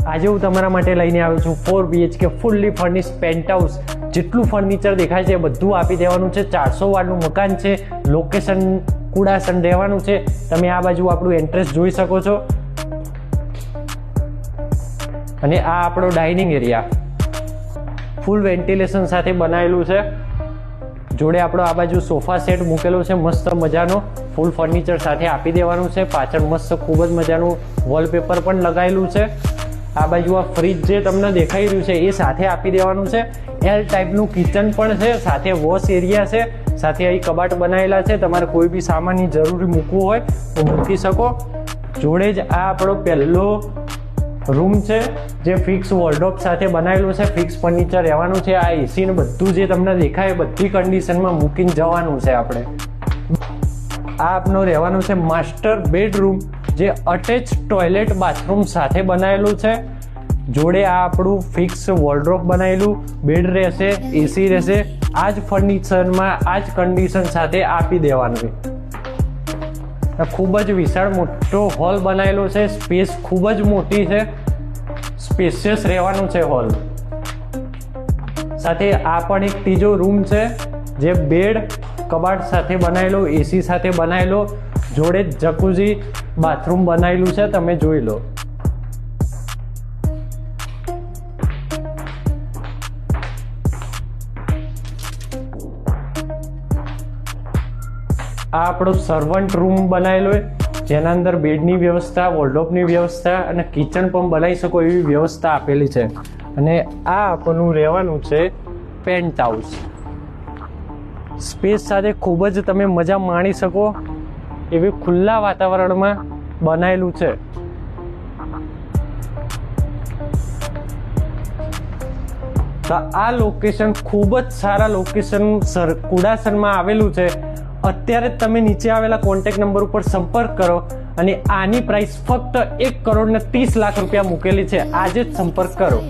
આજે હું તમારા માટે લઈને આવ્યો છું 4 BHK fully furnish pant house. જેટલું ફર્નિચર દેખાય છે બધું આપી દેવાનું છે। 400 વાળનું મકાન છે, લોકેશન કુડાસન રહેવાનું છે। તમે આ બાજુ આપણું એન્ટ્રેસ જોઈ શકો છો અને આ આપણો ડાઇનિંગ એરિયા ફૂલ વેન્ટિલેશન સાથે બનાવેલું છે। જોડે આપણો આ બાજુ સોફા સેટ મૂકેલો છે મસ્ત મજાનો, ફૂલ ફર્નિચર સાથે આપી દેવાનું છે। પાછળ મસ્ત ખૂબ જ મજાનું વોલપેપર પણ લગાવેલું છે। આ બાજુ આ ફ્રીજ જે તમને દેખાઈ રહ્યું છે એ સાથે આપી દેવાનું છે। એલ ટાઈપનું કિચન પણ છે, સાથે વોશ એરિયા છે, સાથે અહીં કબાટ બનાવેલા છે। તમારે કોઈ બી સામાનની જરૂરી મૂકવું હોય તો મૂકી શકો। જોડે જ આ આપણો પહેલો રૂમ છે જે ફિક્સ વોર્ડરોબ સાથે બનાવેલું છે, ફિક્સ ફર્નિચર રહેવાનું છે। આ એસી ને બધું જે તમને દેખાય બધી કન્ડિશનમાં મૂકીને જવાનું છે આપણે। આ આપનો રહેવાનું છે માસ્ટર બેડરૂમ જે અટેચ ટોયલેટ બાથરૂમ સાથે બનાવેલું છે। જોડે આ આપણું ફિક્સ વોર્ડરોબ બનાવેલું, બેડ રહેશે, એસી રહેશે। આ જ ફર્નિચરમાં આ જ કન્ડિશન સાથે આપી દેવાનું છે। ખૂબ જ વિશાળ મોટો હોલ બનાવેલો છે, સ્પેસ ખૂબ જ મોટી છે, સ્પેશિયસ રહેવાનું છે હોલ। સાથે આ પણ એક ત્રીજો રૂમ છે જે બેડ કબાટ સાથે બનાવેલો, એસી સાથે બનાવેલો, જોડે જકુઝી બાથરૂમ બનાવેલું છે, તમે જોઈ લો। આ આપણો સર્વન્ટ રૂમ બનાવેલો છે જેના અંદર બેડની વ્યવસ્થા, વોર્ડરોબની વ્યવસ્થા અને કિચન પણ બનાવી શકો એવી વ્યવસ્થા આપેલી છે। અને આ આપણું રહેવાનું છે પેન્ટ હાઉસ। સ્પેસ સાથે ખૂબ જ તમે મજા માણી શકો એવી ખુલ્લા વાતાવરણમાં બનાવેલું છે। તો આ લોકેશન ખૂબ જ સારા લોકેશન કુડાસનમાં આવેલું છે। અત્યારે જ તમે નીચે આવેલા કોન્ટેક્ટ નંબર ઉપર સંપર્ક કરો અને આની પ્રાઇસ ફક્ત 1,30,00,000 રૂપિયા મૂકેલી છે। આજે જ સંપર્ક કરો।